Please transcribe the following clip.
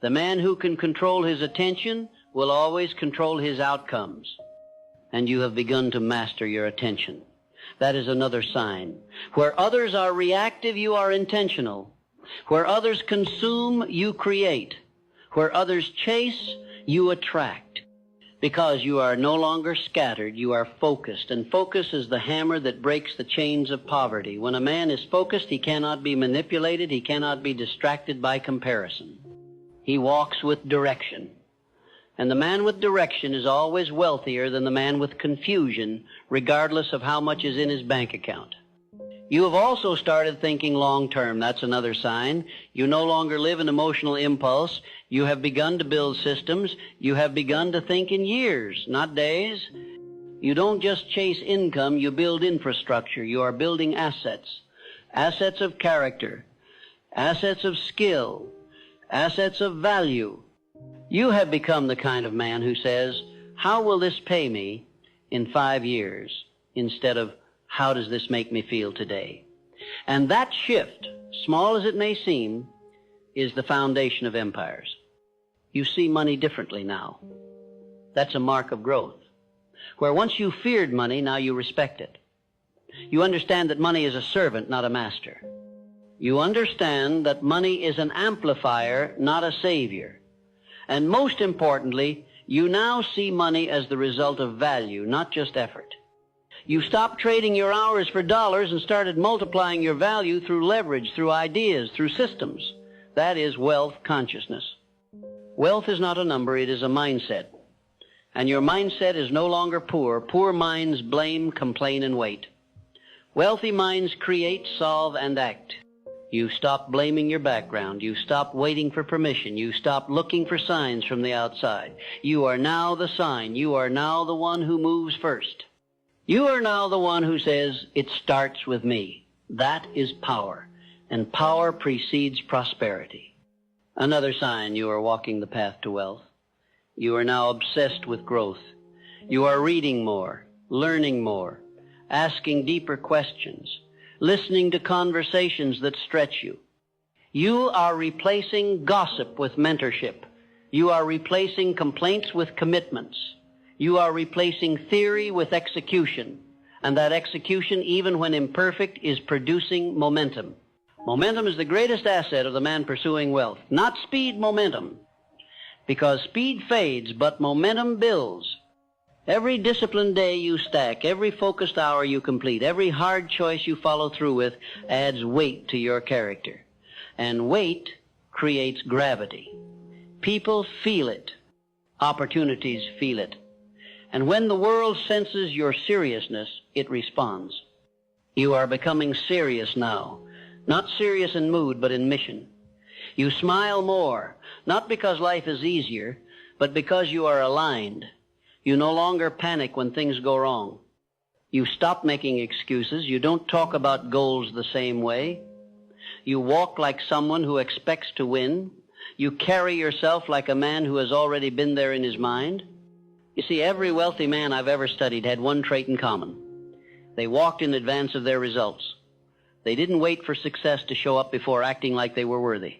The man who can control his attention will always control his outcomes. And you have begun to master your attention. That is another sign. Where others are reactive, you are intentional. Where others consume, you create. Where others chase, you attract. Because you are no longer scattered, you are focused. And focus is the hammer that breaks the chains of poverty. When a man is focused, he cannot be manipulated. He cannot be distracted by comparison. He walks with direction. And the man with direction is always wealthier than the man with confusion, regardless of how much is in his bank account. You have also started thinking long term. That's another sign. You no longer live in emotional impulse. You have begun to build systems. You have begun to think in years, not days. You don't just chase income, you build infrastructure. You are building assets. Assets of character, assets of skill, assets of value. You have become the kind of man who says, how will this pay me in 5 years, instead of how does this make me feel today? And that shift, small as it may seem, is the foundation of empires. You see money differently now. That's a mark of growth. Where once you feared money, now you respect it. You understand that money is a servant, not a master. You understand that money is an amplifier, not a savior. And most importantly, you now see money as the result of value, not just effort. You stopped trading your hours for dollars and started multiplying your value through leverage, through ideas, through systems. That is wealth consciousness. Wealth is not a number, it is a mindset. And your mindset is no longer poor. Poor minds blame, complain, and wait. Wealthy minds create, solve, and act. You stop blaming your background. You stop waiting for permission. You stop looking for signs from the outside. You are now the sign. You are now the one who moves first. You are now the one who says, it starts with me. That is power. And power precedes prosperity. Another sign you are walking the path to wealth. You are now obsessed with growth. You are reading more, learning more, asking deeper questions, listening to conversations that stretch you. You are replacing gossip with mentorship. You are replacing complaints with commitments. You are replacing theory with execution. And that execution, even when imperfect, is producing momentum. Momentum is the greatest asset of the man pursuing wealth. Not speed, momentum. Because speed fades, but momentum builds. Every disciplined day you stack, every focused hour you complete, every hard choice you follow through with adds weight to your character. And weight creates gravity. People feel it. Opportunities feel it. And when the world senses your seriousness, it responds. You are becoming serious now. Not serious in mood, but in mission. You smile more, not because life is easier, but because you are aligned. You no longer panic when things go wrong. You stop making excuses. You don't talk about goals the same way. You walk like someone who expects to win. You carry yourself like a man who has already been there in his mind. You see, every wealthy man I've ever studied had one trait in common. They walked in advance of their results. They didn't wait for success to show up before acting like they were worthy.